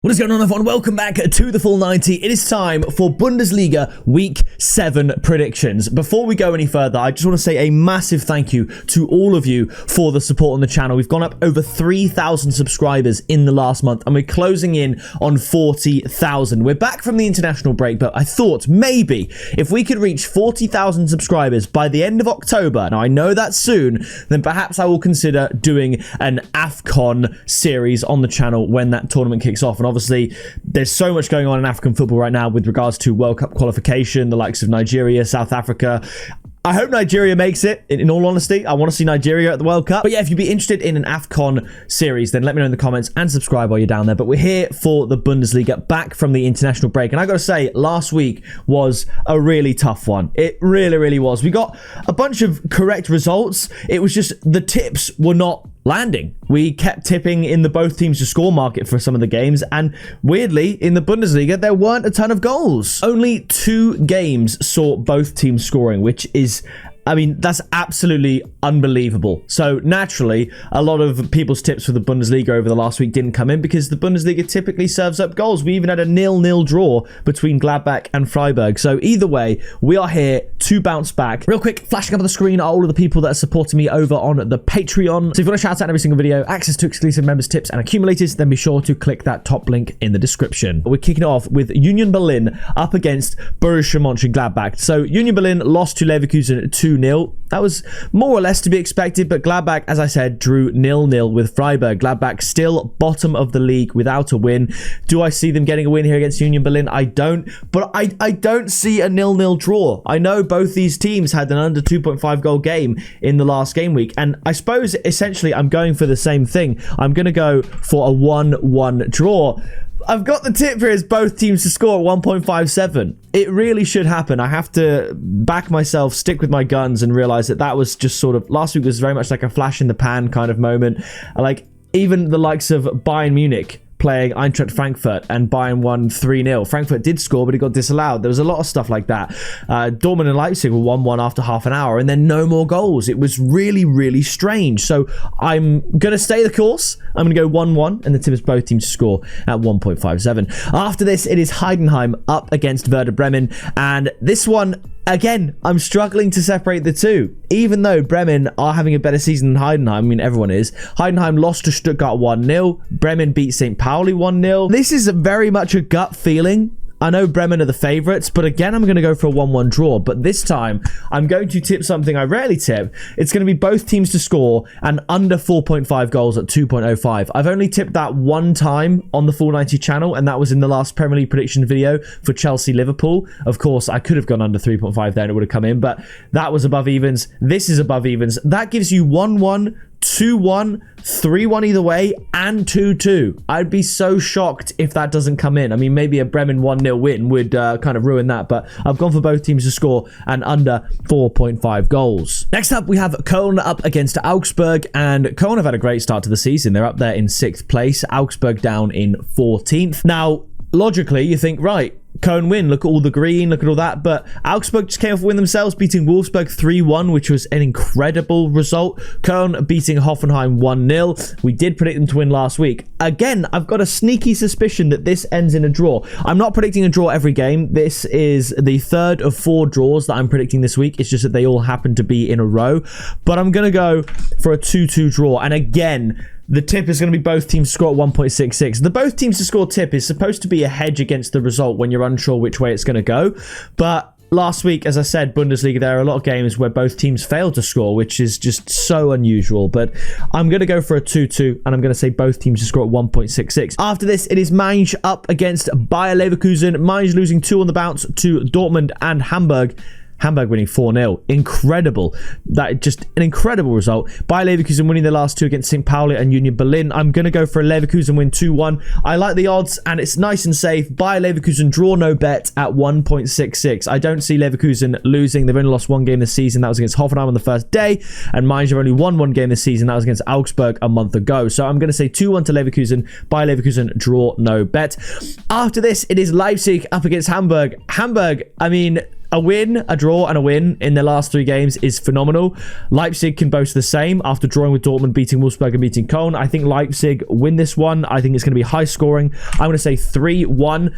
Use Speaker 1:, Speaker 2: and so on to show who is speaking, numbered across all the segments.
Speaker 1: What is going on, everyone? Welcome back to the Full 90. It is time for Bundesliga Week 7 predictions. Before we go any further, I just want to say a massive thank you to all of you for the support on the channel. We've gone up over 3,000 subscribers in the last month, and we're closing in on 40,000. We're back from the international break, but I thought maybe if we could reach 40,000 subscribers by the end of October, now I know that's soon, then perhaps I will consider doing an AFCON series on the channel when that tournament kicks off. And obviously, there's so much going on in African football right now with regards to World Cup qualification, the likes of Nigeria, South Africa. I hope Nigeria makes it, in all honesty. I want to see Nigeria at the World Cup. But yeah, if you'd be interested in an AFCON series, then let me know in the comments and subscribe while you're down there. But we're here for the Bundesliga, back from the international break. And I got to say, last week was a really tough one. It really, really was. We got a bunch of correct results. It was just the tips were not landing. We kept tipping in the both teams to score market for some of the games, and weirdly in the Bundesliga there weren't a ton of goals. Only 2 games saw both teams scoring, which is, I mean, that's absolutely unbelievable. So naturally, a lot of people's tips for the Bundesliga over the last week didn't come in because the Bundesliga typically serves up goals. We even had a 0-0 draw between Gladbach and Freiburg. So either way, we are here to bounce back. Real quick, flashing up on the screen are all of the people that are supporting me over on the Patreon. So if you want to shout out in every single video, access to exclusive members tips and accumulators, then be sure to click that top link in the description. We're kicking it off with Union Berlin up against Borussia Monchengladbach. So Union Berlin lost to Leverkusen 2-0. That was more or less to be expected, but Gladbach, as I said, drew 0-0 with Freiburg. Gladbach still bottom of the league without a win. Do I see them getting a win here against Union Berlin? I don't, but I don't see a 0-0 draw. I know both these teams had an under 2.5 goal game in the last game week, and I suppose essentially I'm going for the same thing. I'm going to go for a 1-1 draw. I've got the tip here as both teams to score at 1.57. It really should happen. I have to back myself, stick with my guns, and realize that that was just sort of, last week was very much like a flash in the pan kind of moment. Like even the likes of Bayern Munich playing Eintracht Frankfurt, and Bayern won 3-0. Frankfurt did score, but it got disallowed. There was a lot of stuff like that. Dortmund and Leipzig were 1-1 after half an hour, and then no more goals. It was really, really strange. So I'm going to stay the course. I'm going to go 1-1, and the tip is both teams to score at 1.57. After this, it is Heidenheim up against Werder Bremen, and this one, again, I'm struggling to separate the two. Even though Bremen are having a better season than Heidenheim, I mean, everyone is. Heidenheim lost to Stuttgart 1-0. Bremen beat St. Pauli 1-0. This is very much a gut feeling. I know Bremen are the favourites, but again, I'm going to go for a 1-1 draw. But this time, I'm going to tip something I rarely tip. It's going to be both teams to score and under 4.5 goals at 2.05. I've only tipped that one time on the Full 90 channel, and that was in the last Premier League prediction video for Chelsea-Liverpool. Of course, I could have gone under 3.5 there and it would have come in, but that was above evens. This is above evens. That gives you 1-1, 2-1, 3-1 either way, and 2-2. I'd be so shocked if that doesn't come in. I mean, maybe a Bremen 1-0 win would kind of ruin that, but I've gone for both teams to score and under 4.5 goals. Next up, we have Cologne up against Augsburg, and Cologne have had a great start to the season. They're up there in 6th place, Augsburg down in 14th. Now, logically, you think, right, Cologne win, look at all the green, look at all that, but Augsburg just came off a win themselves, beating Wolfsburg 3-1, which was an incredible result. Cologne beating Hoffenheim 1-0. We did predict them to win last week. Again, I've got a sneaky suspicion that this ends in a draw. I'm not predicting a draw every game. This is the 3rd of 4 draws that I'm predicting this week. It's just that they all happen to be in a row, but I'm going to go for a 2-2 draw. And again, the tip is going to be both teams to score at 1.66. The both teams to score tip is supposed to be a hedge against the result when you're unsure which way it's going to go. But last week, as I said, Bundesliga, there are a lot of games where both teams failed to score, which is just so unusual. But I'm going to go for a 2-2, and I'm going to say both teams to score at 1.66. After this, it is Mainz up against Bayer Leverkusen. Mainz losing 2 on the bounce to Dortmund and Hamburg. Hamburg winning 4-0. Incredible. That just an incredible result. Bayer Leverkusen winning their last 2 against St. Pauli and Union Berlin. I'm going to go for a Leverkusen win 2-1. I like the odds, and it's nice and safe. Bayer Leverkusen draw no bet at 1.66. I don't see Leverkusen losing. They've only lost 1 game this season. That was against Hoffenheim on the first day, and Mainz have only won 1 game this season. That was against Augsburg a month ago. So I'm going to say 2-1 to Leverkusen. Bayer Leverkusen draw no bet. After this, it is Leipzig up against Hamburg. Hamburg, I mean, A win, a draw, and a win in their last 3 games is phenomenal. Leipzig can boast the same after drawing with Dortmund, beating Wolfsburg, and beating Cologne. I think Leipzig win this one. I think it's going to be high scoring. I'm going to say 3-1.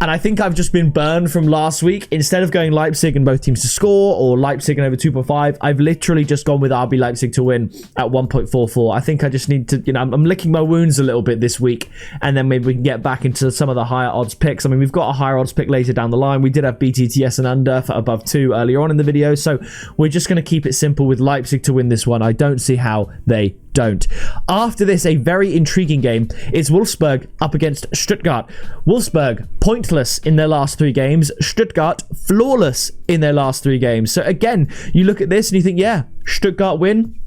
Speaker 1: And I think I've just been burned from last week. Instead of going Leipzig and both teams to score or Leipzig and over 2.5, I've literally just gone with RB Leipzig to win at 1.44. I think I just need to, I'm licking my wounds a little bit this week, and then maybe we can get back into some of the higher odds picks. I mean, we've got a higher odds pick later down the line. We did have BTTS and under for above 2 earlier on in the video, so we're just going to keep it simple with Leipzig to win this one. I don't see how they don't. After this, a very intriguing game is Wolfsburg up against Stuttgart. Wolfsburg pointless in their last 3 games. Stuttgart flawless in their last 3 games. So again, you look at this and you think, yeah, Stuttgart win.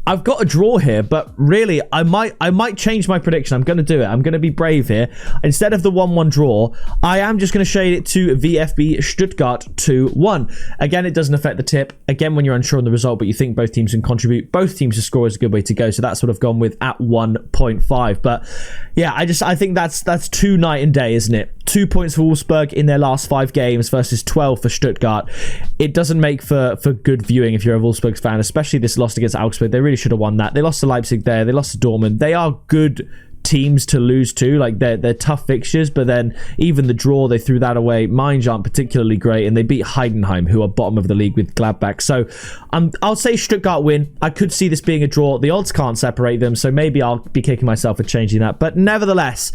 Speaker 1: I've got a draw here, but really, I might change my prediction. I'm going to do it. I'm going to be brave here. Instead of the 1-1 draw, I am just going to shade it to VfB Stuttgart 2-1. Again, it doesn't affect the tip. Again, when you're unsure on the result, but you think both teams can contribute, both teams to score is a good way to go. So that's what I've gone with at 1.5. But yeah, I think that's 2 night and day, isn't it? 2 points for Wolfsburg in their last 5 games versus 12 for Stuttgart. It doesn't make for good viewing if you're a Wolfsburg fan, especially this loss against Augsburg. They really should have won that. They lost to Leipzig there. They lost to Dortmund. They are good teams to lose to. Like, they're tough fixtures, but then even the draw, they threw that away. Mainz aren't particularly great, and they beat Heidenheim, who are bottom of the league with Gladbach. So I'll say Stuttgart win. I could see this being a draw. The odds can't separate them, so maybe I'll be kicking myself for changing that. But nevertheless,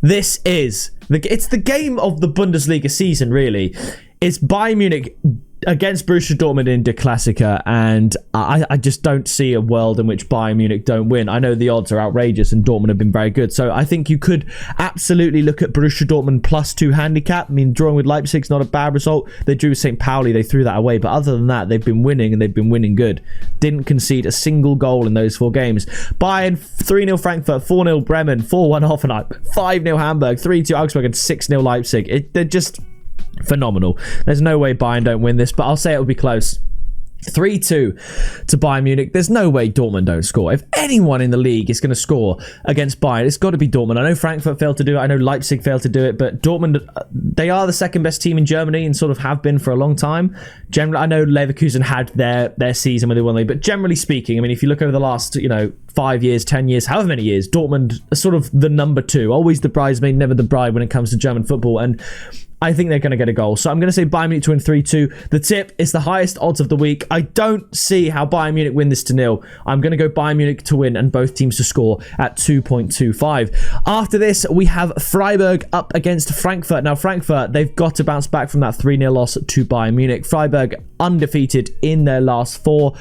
Speaker 1: this is it's the game of the Bundesliga season, really. It's Bayern Munich against Borussia Dortmund in Der Klassiker, and I just don't see a world in which Bayern Munich don't win. I know the odds are outrageous and Dortmund have been very good, so I think you could absolutely look at Borussia Dortmund +2 handicap. I mean, drawing with Leipzig's not a bad result. They drew with St. Pauli, they threw that away, but other than that, they've been winning, and they've been winning good. Didn't concede a single goal in those 4 games. Bayern 3-0 Frankfurt, 4-0 Bremen, 4-1 Hoffenheim, 5-0 Hamburg, 3-2 Augsburg, and 6-0 Leipzig. They're just phenomenal. There's no way Bayern don't win this, but I'll say it will be close. 3-2 to Bayern Munich. There's no way Dortmund don't score. If anyone in the league is going to score against Bayern, it's got to be Dortmund. I know Frankfurt failed to do it. I know Leipzig failed to do it, but Dortmund, they are the second best team in Germany and sort of have been for a long time. Generally, I know Leverkusen had their season where they won the league, but generally speaking, I mean, if you look over the last, 5 years, 10 years, however many years, Dortmund are sort of the number 2, always the bridesmaid, never the bride when it comes to German football, and I think they're going to get a goal. So I'm going to say Bayern Munich to win 3-2. The tip is the highest odds of the week. I don't see how Bayern Munich win this to 0. I'm going to go Bayern Munich to win and both teams to score at 2.25. After this, we have Freiburg up against Frankfurt. Now, Frankfurt, they've got to bounce back from that 3-0 loss to Bayern Munich. Freiburg undefeated in their last 4.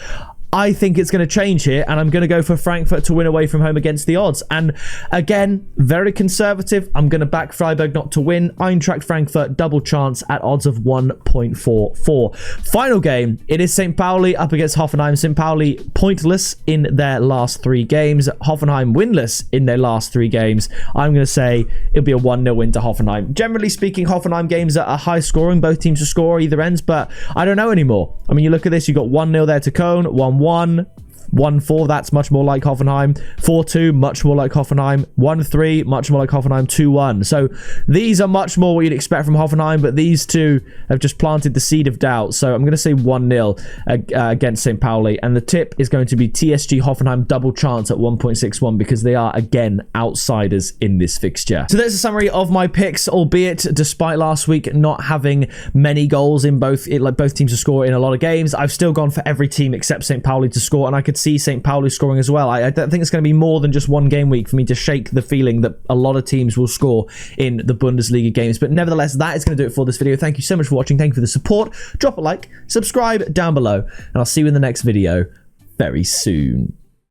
Speaker 1: I think it's going to change here, and I'm going to go for Frankfurt to win away from home against the odds. And again, very conservative. I'm going to back Freiburg not to win. Eintracht Frankfurt double chance at odds of 1.44. Final game, it is St. Pauli up against Hoffenheim. St. Pauli pointless in their last 3 games. Hoffenheim winless in their last 3 games. I'm going to say it'll be a 1-0 win to Hoffenheim. Generally speaking, Hoffenheim games are high scoring. Both teams to score either ends, but I don't know anymore. I mean, you look at this, you got 1-0 there to Cologne, 1-1. 1-4, that's much more like Hoffenheim. 4-2, much more like Hoffenheim. 1-3, much more like Hoffenheim. 2-1. So these are much more what you'd expect from Hoffenheim, but these two have just planted the seed of doubt. So I'm going to say 1-0 against St. Pauli. And the tip is going to be TSG Hoffenheim double chance at 1.61 because they are, again, outsiders in this fixture. So there's a summary of my picks, albeit despite last week not having many goals in both teams to score in a lot of games, I've still gone for every team except St. Pauli to score, and I could see St. Pauli scoring as well. I don't think it's going to be more than just one game week for me to shake the feeling that a lot of teams will score in the Bundesliga games. But nevertheless, that is going to do it for this video. Thank you so much for watching. Thank you for the support. Drop a like, subscribe down below, and I'll see you in the next video very soon.